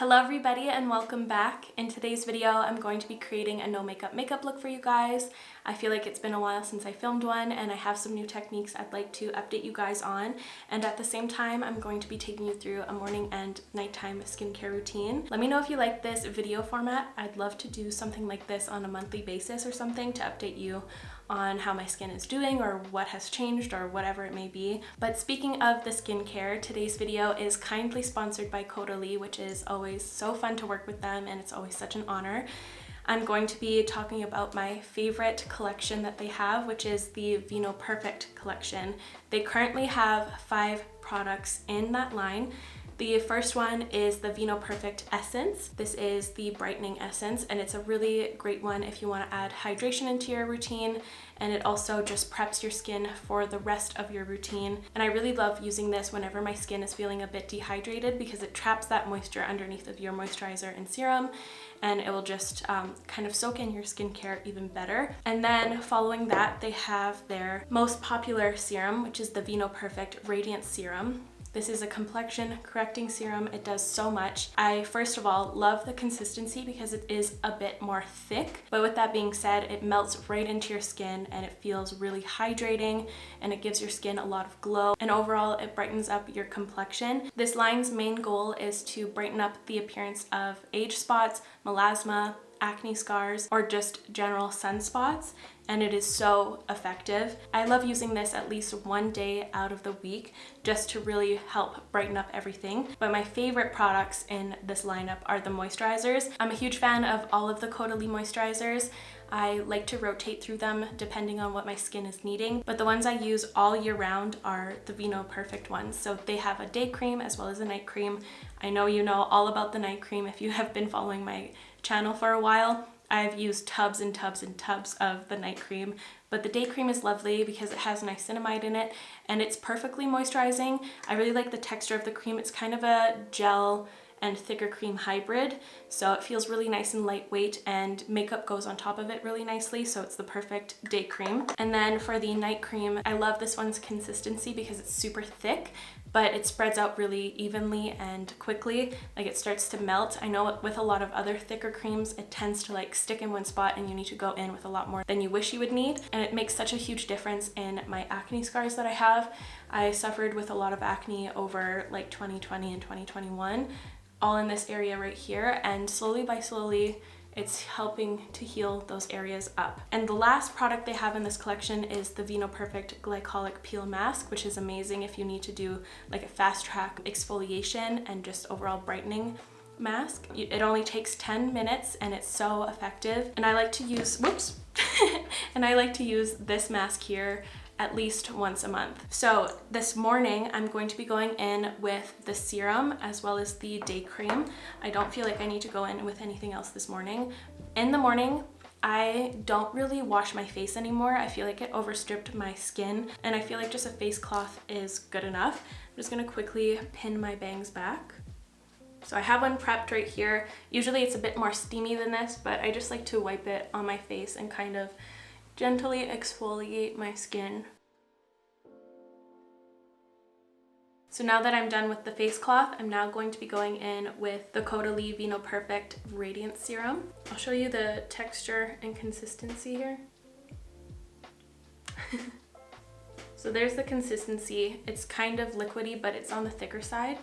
Hello everybody and welcome back. In today's video, I'm going to be creating a no makeup look for you guys. I feel like it's been a while since I filmed one and I have some new techniques I'd like to update you guys on. And at the same time, I'm going to be taking you through a morning and nighttime skincare routine. Let me know if you like this video format. I'd love to do something like this on a monthly basis or something to update you on how my skin is doing or what has changed or whatever it may be. But speaking of the skincare, today's video is kindly sponsored by Kodaly, which is always so fun to work with them and it's always such an honor. I'm going to be talking about my favorite collection that they have, which is the VINOPERFECT collection. They currently have 5 products in that line. The first one is the VINOPERFECT Essence. This is the brightening essence and it's a really great one if you want to add hydration into your routine, and it also just preps your skin for the rest of your routine. And I really love using this whenever my skin is feeling a bit dehydrated because it traps that moisture underneath of your moisturizer and serum, and it will just kind of soak in your skincare even better. And then following that, they have their most popular serum, which is the VINOPERFECT Radiance Serum. This is a complexion correcting serum. It does so much. I first of all love the consistency because it is a bit more thick, but with that being said, it melts right into your skin and it feels really hydrating and it gives your skin a lot of glow, and overall it brightens up your complexion. This line's main goal is to brighten up the appearance of age spots, melasma, acne scars, or just general sunspots, and it is so effective. I love using this at least one day out of the week just to really help brighten up everything. But my favorite products in this lineup are the moisturizers. I'm a huge fan of all of the Kodaly moisturizers. I like to rotate through them depending on what my skin is needing, but the ones I use all year round are the VINOPERFECT ones. So they have a day cream as well as a night cream. I know you know all about the night cream if you have been following my channel for a while. I've used tubs and tubs and tubs of the night cream, but the day cream is lovely because it has niacinamide in it and it's perfectly moisturizing. I really like the texture of the cream. It's kind of a gel and thicker cream hybrid, so it feels really nice and lightweight, and makeup goes on top of it really nicely, so it's the perfect day cream. And then for the night cream, I love this one's consistency because it's super thick, but it spreads out really evenly and quickly. Like, it starts to melt. I know with a lot of other thicker creams, it tends to like stick in one spot and you need to go in with a lot more than you wish you would need. And it makes such a huge difference in my acne scars that I have. I suffered with a lot of acne over like 2020 and 2021, all in this area right here, and slowly by slowly, it's helping to heal those areas up. And the last product they have in this collection is the VINOPERFECT Glycolic Peel Mask, which is amazing if you need to do like a fast track exfoliation and just overall brightening mask. It only takes 10 minutes and it's so effective. And I like to use, and I like to use this mask here at least once a month. So this morning I'm going to be going in with the serum as well as the day cream. I don't feel like I need to go in with anything else this morning. In the morning, I don't really wash my face anymore. I feel like it overstripped my skin and I feel like just a face cloth is good enough. I'm just gonna quickly pin my bangs back. So I have one prepped right here. Usually it's a bit more steamy than this, but I just like to wipe it on my face and kind of gently exfoliate my skin. So now that I'm done with the face cloth, I'm now going to be going in with the Kodaly VINOPERFECT Radiance Serum. I'll show you the texture and consistency here. So there's the consistency. It's kind of liquidy, but it's on the thicker side.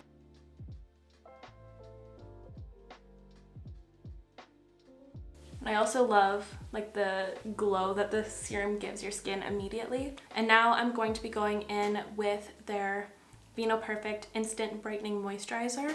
I also love like the glow that the serum gives your skin immediately. And now I'm going to be going in with their VINOPERFECT Instant Brightening Moisturizer.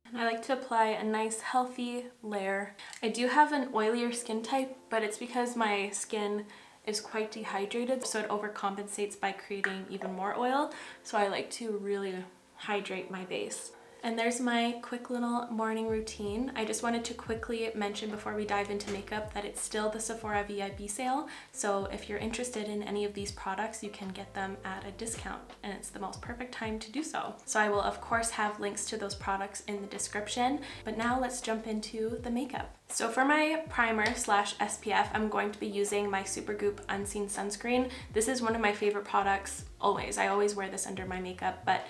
And I like to apply a nice healthy layer. I do have an oilier skin type, but it's because my skin is quite dehydrated, so it overcompensates by creating even more oil. So I like to really hydrate my base. And there's my quick little morning routine. I just wanted to quickly mention before we dive into makeup that it's still the Sephora VIP sale. So if you're interested in any of these products, you can get them at a discount and it's the most perfect time to do so. So I will of course have links to those products in the description, but now let's jump into the makeup. So for my primer slash SPF, I'm going to be using my Supergoop Unseen Sunscreen. This is one of my favorite products always. I always wear this under my makeup, but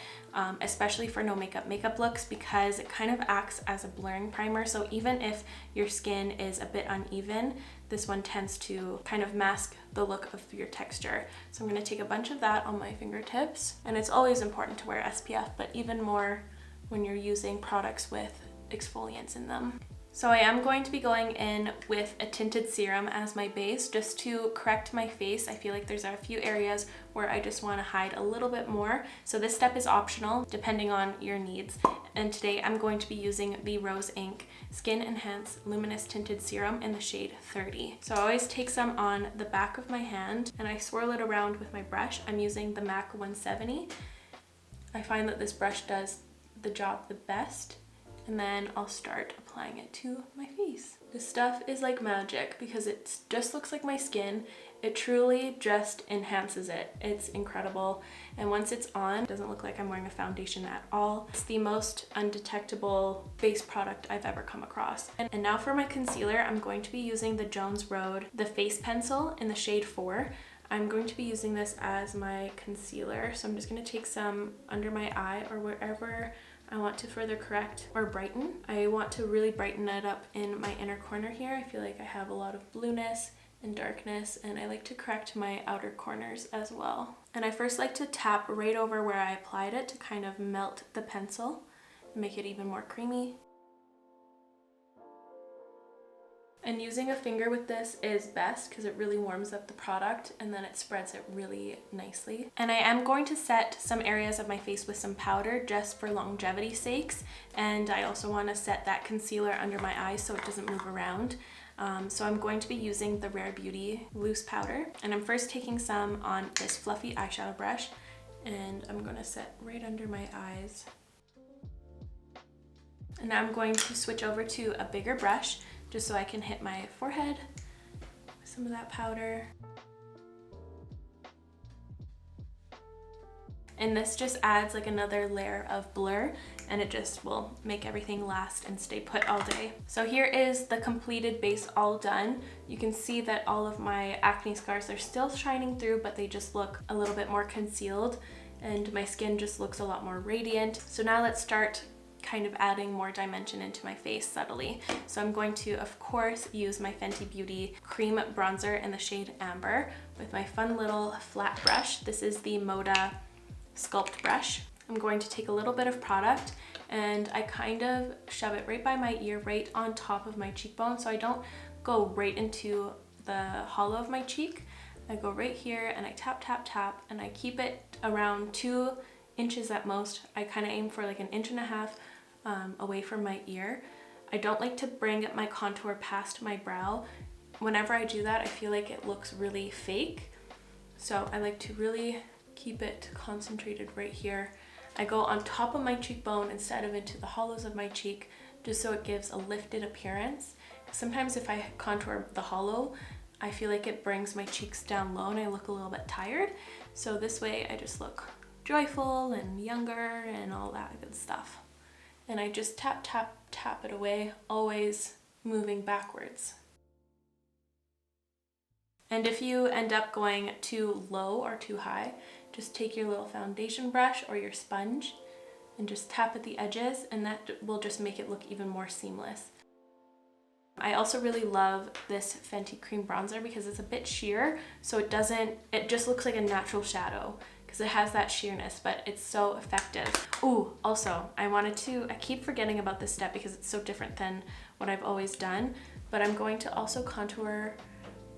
especially for no makeup looks, because it kind of acts as a blurring primer. So even if your skin is a bit uneven, this one tends to kind of mask the look of your texture. So I'm going to take a bunch of that on my fingertips. And it's always important to wear SPF, but even more when you're using products with exfoliants in them. So I am going to be going in with a tinted serum as my base just to correct my face. I feel like there's a few areas where I just want to hide a little bit more. So this step is optional depending on your needs. And today I'm going to be using the Rose Inc Skin Enhance Luminous Tinted Serum in the shade 30. So I always take some on the back of my hand and I swirl it around with my brush. I'm using the MAC 170. I find that this brush does the job the best. And then I'll start applying it to my face. This stuff is like magic because it just looks like my skin. It truly just enhances it. It's incredible. And once it's on, it doesn't look like I'm wearing a foundation at all. It's the most undetectable base product I've ever come across. And now for my concealer, I'm going to be using the Jones Road, the Face Pencil in the shade 4. I'm going to be using this as my concealer. So I'm just gonna take some under my eye or wherever I want to further correct or brighten. I want to really brighten it up in my inner corner here. I feel like I have a lot of blueness and darkness, and I like to correct my outer corners as well. And I first like to tap right over where I applied it to kind of melt the pencil and make it even more creamy. And using a finger with this is best because it really warms up the product and then it spreads it really nicely. And I am going to set some areas of my face with some powder just for longevity sakes. And I also want to set that concealer under my eyes so it doesn't move around. So I'm going to be using the Rare Beauty loose powder. And I'm first taking some on this fluffy eyeshadow brush and I'm going to set right under my eyes. And now I'm going to switch over to a bigger brush just so I can hit my forehead with some of that powder. And this just adds like another layer of blur and it just will make everything last and stay put all day. So here is the completed base all done. You can see that all of my acne scars are still shining through, but they just look a little bit more concealed and my skin just looks a lot more radiant. So now let's start kind of adding more dimension into my face subtly. So I'm going to, of course, use my Fenty Beauty cream bronzer in the shade Amber with my fun little flat brush. This is the Moda Sculpt brush. I'm going to take a little bit of product and I kind of shove it right by my ear, right on top of my cheekbone, so I don't go right into the hollow of my cheek. I go right here and I tap, tap, tap, and I keep it around 2 inches at most. I kind of aim for like 1.5 inches away from my ear. I don't like to bring my contour past my brow. Whenever I do that, I feel like it looks really fake. So I like to really keep it concentrated right here. I go on top of my cheekbone instead of into the hollows of my cheek, just so it gives a lifted appearance. Sometimes if I contour the hollow, I feel like it brings my cheeks down low and I look a little bit tired. So this way I just look joyful and younger and all that good stuff. And I just tap, tap, tap it away, always moving backwards. And if you end up going too low or too high, just take your little foundation brush or your sponge and just tap at the edges, and that will just make it look even more seamless. I also really love this Fenty cream bronzer because it's a bit sheer, so it just looks like a natural shadow because it has that sheerness, but it's so effective. Ooh, also, I keep forgetting about this step because it's so different than what I've always done, but I'm going to also contour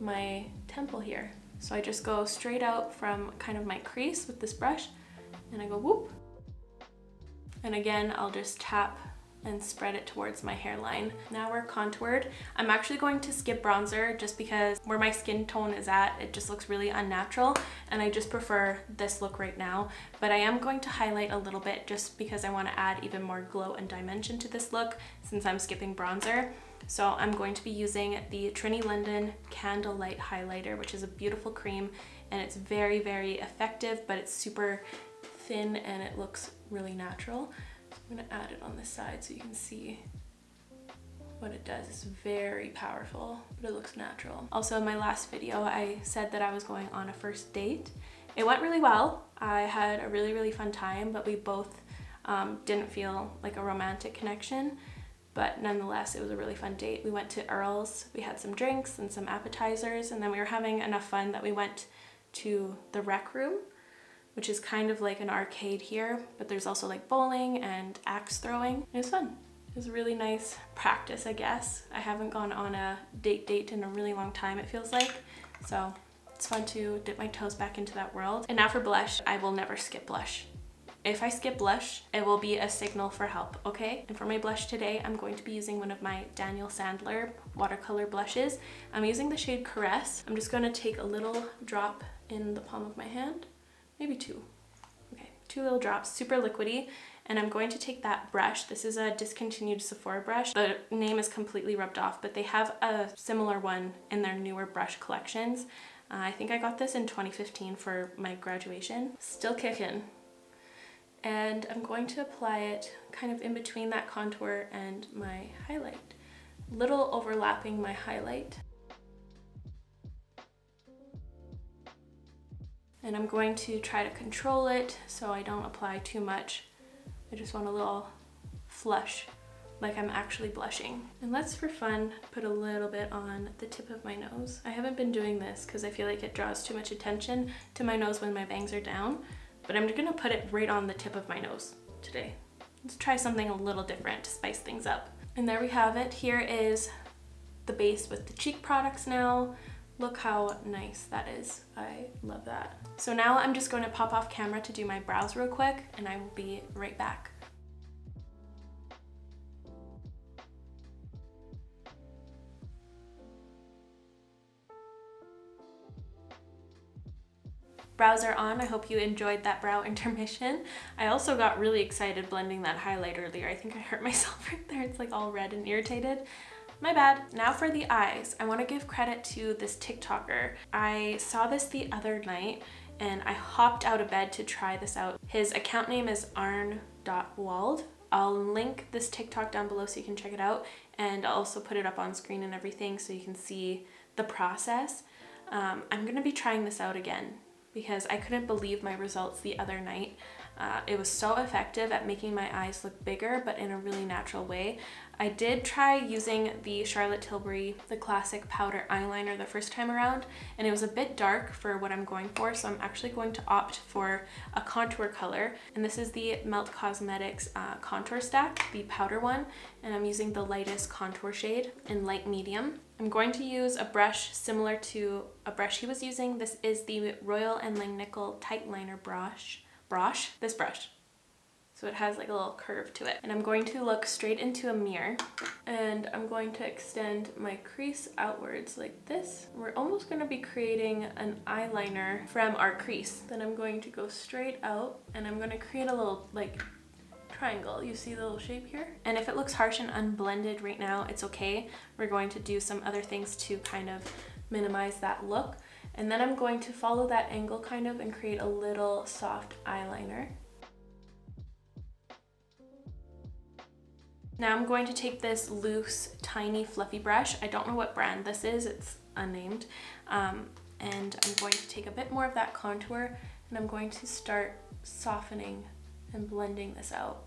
my temple here. So I just go straight out from kind of my crease with this brush and I go whoop. And again, I'll just tap and spread it towards my hairline. Now we're contoured. I'm actually going to skip bronzer just because where my skin tone is at, it just looks really unnatural and I just prefer this look right now. But I am going to highlight a little bit just because I want to add even more glow and dimension to this look since I'm skipping bronzer. So I'm going to be using the TRINNY London Candlelight highlighter, which is a beautiful cream and it's very, very effective, but it's super thin and it looks really natural. I'm gonna add it on this side so you can see what it does is very powerful, but it looks natural. Also, in my last video, I said that I was going on a first date. It went really well. I had a really fun time, but we both didn't feel like a romantic connection. But nonetheless, it was a really fun date. We went to Earl's, we had some drinks and some appetizers, and then we were having enough fun that we went to the rec room, which is kind of like an arcade here, but there's also like bowling and axe throwing. It was fun. It was a really nice practice, I guess. I haven't gone on a date in a really long time, it feels like. So it's fun to dip my toes back into that world. And now for blush, I will never skip blush. If I skip blush, it will be a signal for help, okay? And for my blush today, I'm going to be using one of my Daniel Sandler watercolor blushes. I'm using the shade Caress. I'm just gonna take a little drop in the palm of my hand, maybe two. Okay, 2 little drops, super liquidy. And I'm going to take that brush. This is a discontinued Sephora brush. The name is completely rubbed off, but they have a similar one in their newer brush collections. I think I got this in 2015 for my graduation. Still kicking. And I'm going to apply it kind of in between that contour and my highlight. Little overlapping my highlight. And I'm going to try to control it so I don't apply too much. I just want a little flush, like I'm actually blushing. And let's, for fun, put a little bit on the tip of my nose. I haven't been doing this because I feel like it draws too much attention to my nose when my bangs are down. But I'm gonna put it right on the tip of my nose today. Let's try something a little different to spice things up. And there we have it. Here is the base with the cheek products now. Look how nice that is. I love that. So now I'm just going to pop off camera to do my brows real quick, and I will be right back. Brows are on. I hope you enjoyed that brow intermission. I also got really excited blending that highlight earlier. I think I hurt myself right there. It's like all red and irritated. My bad. Now for the eyes. I want to give credit to this TikToker. I saw this the other night and I hopped out of bed to try this out. His account name is arn.wald. I'll link this TikTok down below so you can check it out, and I'll also put it up on screen and everything so you can see the process. I'm going to be trying this out again because I couldn't believe my results the other night. It was so effective at making my eyes look bigger, but in a really natural way. I did try using the Charlotte Tilbury, the classic powder eyeliner the first time around, and it was a bit dark for what I'm going for, so I'm actually going to opt for a contour color. And this is the Melt Cosmetics contour stack, the powder one, and I'm using the lightest contour shade in light medium. I'm going to use a brush similar to a brush he was using. This is the Royal & Langnickel Tight Liner brush. This brush. So it has like a little curve to it. And I'm going to look straight into a mirror and I'm going to extend my crease outwards like this. We're almost going to be creating an eyeliner from our crease. Then I'm going to go straight out and I'm going to create a little like triangle. You see the little shape here? And if it looks harsh and unblended right now, it's okay. We're going to do some other things to kind of minimize that look. And then I'm going to follow that angle kind of and create a little soft eyeliner. Now I'm going to take this loose, tiny, fluffy brush. I don't know what brand this is, it's unnamed. And I'm going to take a bit more of that contour and I'm going to start softening and blending this out.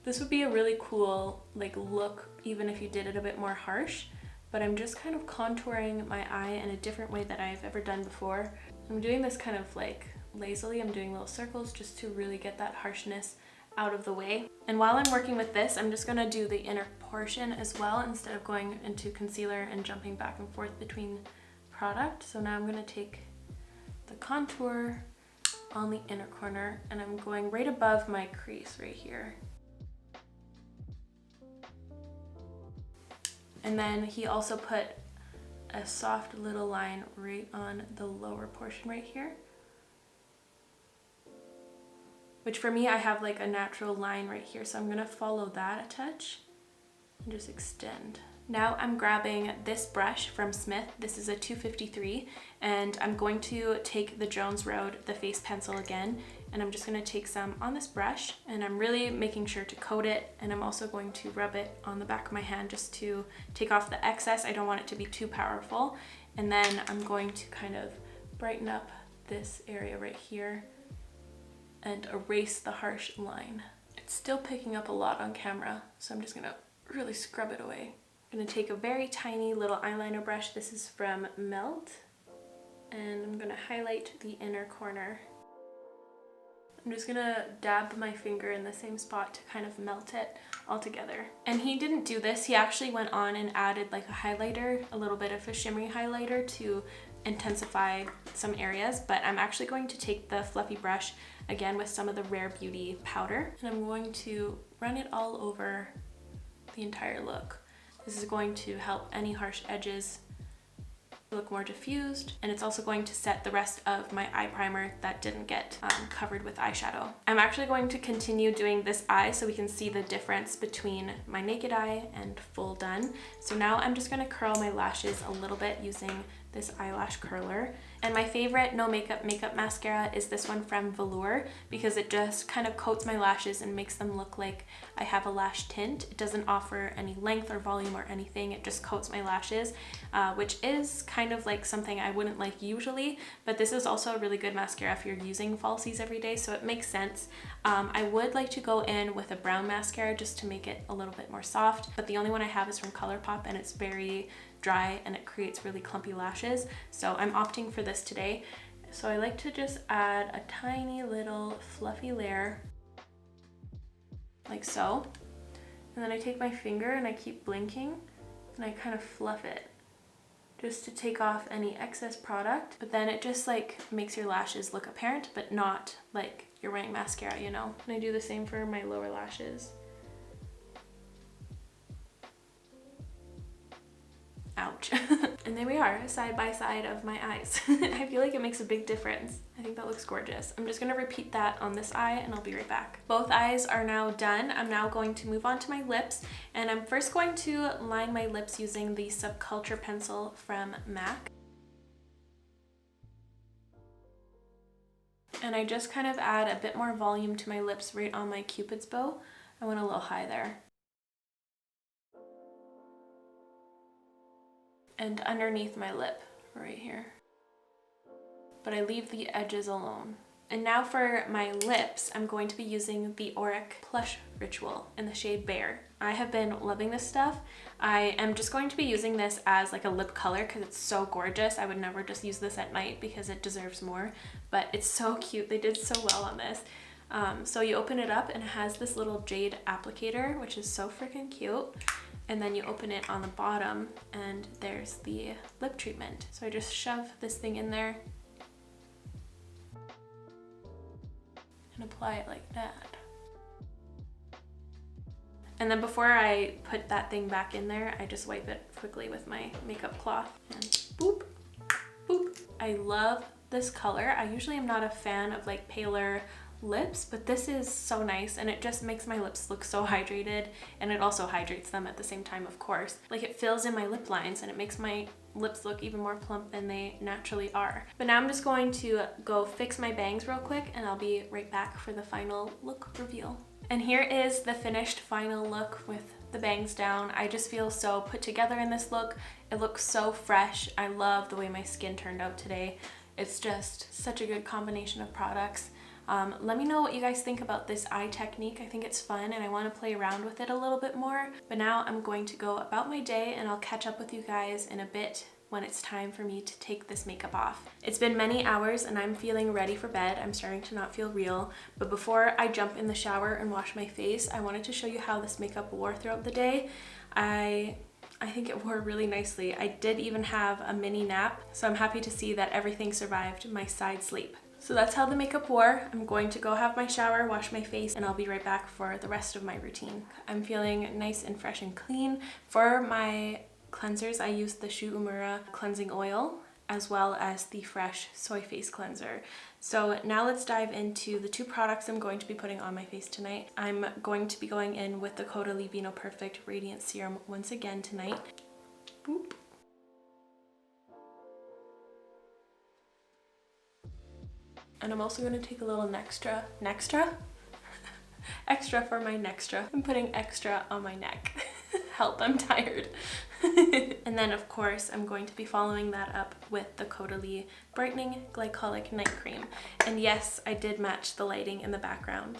This would be a really cool like look even if you did it a bit more harsh, but I'm just kind of contouring my eye in a different way that I've ever done before. I'm doing this kind of like lazily. I'm doing little circles just to really get that harshness out of the way. And while I'm working with this, I'm just gonna do the inner portion as well instead of going into concealer and jumping back and forth between product. So now I'm gonna take the contour on the inner corner and I'm going right above my crease right here. And then he also put a soft little line right on the lower portion right here. Which for me, I have like a natural line right here. So I'm gonna follow that a touch and just extend. Now I'm grabbing this brush from Smith. This is a 253 and I'm going to take the Jones Road, the face pencil again, and I'm just going to take some on this brush, and I'm really making sure to coat it, and I'm also going to rub it on the back of my hand just to take off the excess. I don't want it to be too powerful. And then I'm going to kind of brighten up this area right here and erase the harsh line. It's still picking up a lot on camera, so I'm just gonna really scrub it away. I'm gonna take a very tiny little eyeliner brush. This is from Melt, and I'm gonna highlight the inner corner. I'm just gonna dab my finger in the same spot to kind of melt it all together. And he didn't do this. He actually went on and added like a highlighter, a little bit of a shimmery highlighter to intensify some areas, but I'm actually going to take the fluffy brush again with some of the Rare Beauty powder, and I'm going to run it all over the entire look. This is going to help any harsh edges look more diffused, and it's also going to set the rest of my eye primer that didn't get covered with eyeshadow. I'm actually going to continue doing this eye so we can see the difference between my naked eye and full done. So now I'm just going to curl my lashes a little bit using this eyelash curler. And my favorite no makeup mascara is this one from VELOUR, because it just kind of coats my lashes and makes them look like I have a lash tint. It doesn't offer any length or volume or anything. It just coats my lashes, which is kind of like something I wouldn't like usually, but this is also a really good mascara if you're using falsies every day, so it makes sense. I would like to go in with a brown mascara just to make it a little bit more soft, but the only one I have is from ColourPop, and it's very dry and it creates really clumpy lashes, so I'm opting for this today. So I like to just add a tiny little fluffy layer like so, and then I take my finger and I keep blinking and I kind of fluff it just to take off any excess product, but then it just like makes your lashes look apparent but not like you're wearing mascara, you know. And I do the same for my lower lashes. Ouch. And there we are, side by side of my eyes. I feel like it makes a big difference. I think that looks gorgeous. I'm just gonna repeat that on this eye and I'll be right back. Both eyes are now done. I'm now going to move on to my lips, and I'm first going to line my lips using the SUBCULTURE pencil from MAC. And I just kind of add a bit more volume to my lips right on my Cupid's bow. I went a little high there. And underneath my lip right here, but I leave the edges alone. And now for my lips, I'm going to be using the AURIC Plush Ritual in the shade Bear. I have been loving this stuff. I am just going to be using this as like a lip color because it's so gorgeous. I would never just use this at night because it deserves more, but it's so cute. They did so well on this. So you open it up and it has this little jade applicator, which is so freaking cute. And then you open it on the bottom and there's the lip treatment. So I just shove this thing in there and apply it like that. And then before I put that thing back in there, I just wipe it quickly with my makeup cloth and boop, boop. I love this color. I usually am not a fan of like paler lips, but this is so nice and it just makes my lips look so hydrated, and it also hydrates them at the same time, of course. Like it fills in my lip lines and it makes my lips look even more plump than they naturally are. But now I'm just going to go fix my bangs real quick and I'll be right back for the final look reveal. And here is the finished final look with the bangs down. I just feel so put together in this look. It looks so fresh. I love the way my skin turned out today. It's just such a good combination of products. Let me know what you guys think about this eye technique. I think it's fun and I want to play around with it a little bit more. But now I'm going to go about my day and I'll catch up with you guys in a bit when it's time for me to take this makeup off. It's been many hours and I'm feeling ready for bed. I'm starting to not feel real. But before I jump in the shower and wash my face, I wanted to show you how this makeup wore throughout the day. I think it wore really nicely. I did even have a mini nap, so I'm happy to see that everything survived my side sleep. So that's how the makeup wore. I'm going to go have my shower, wash my face, and I'll be right back for the rest of my routine. I'm feeling nice and fresh and clean. For my cleansers, I used the Shu Uemura cleansing oil as well as the Fresh Soy Face Cleanser. So now let's dive into the two products I'm going to be putting on my face tonight. I'm going to be going in with the Kodaly VINOPERFECT Radiance Serum once again tonight. Boop. And I'm also gonna take a little extra for my nextra. I'm putting extra on my neck. Help, I'm tired. And then of course I'm going to be following that up with the Kodaly Brightening Glycolic Night Cream. And yes, I did match the lighting in the background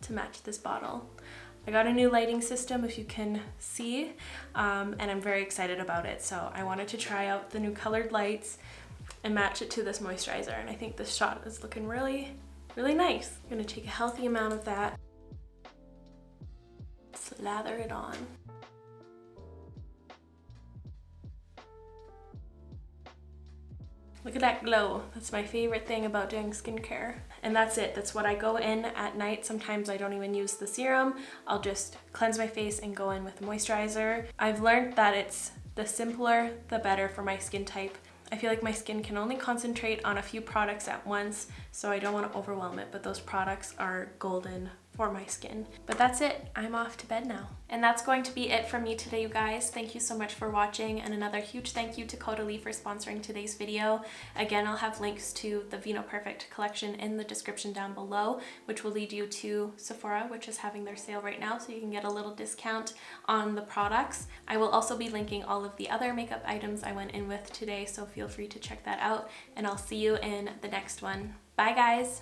to match this bottle. I got a new lighting system, if you can see, and I'm very excited about it. So I wanted to try out the new colored lights and match it to this moisturizer. And I think this shot is looking really, really nice. I'm gonna take a healthy amount of that, slather it on. Look at that glow. That's my favorite thing about doing skincare. And that's it. That's what I go in at night. Sometimes I don't even use the serum. I'll just cleanse my face and go in with the moisturizer. I've learned that it's the simpler, the better for my skin type. I feel like my skin can only concentrate on a few products at once, so I don't want to overwhelm it, but those products are golden for my skin. But that's it. I'm off to bed now. And that's going to be it from me today, you guys. Thank you so much for watching, and another huge thank you to Kodaly for sponsoring today's video. Again, I'll have links to the VINOPERFECT collection in the description down below, which will lead you to Sephora, which is having their sale right now, so you can get a little discount on the products. I will also be linking all of the other makeup items I went in with today, so feel free to check that out, and I'll see you in the next one. Bye, guys!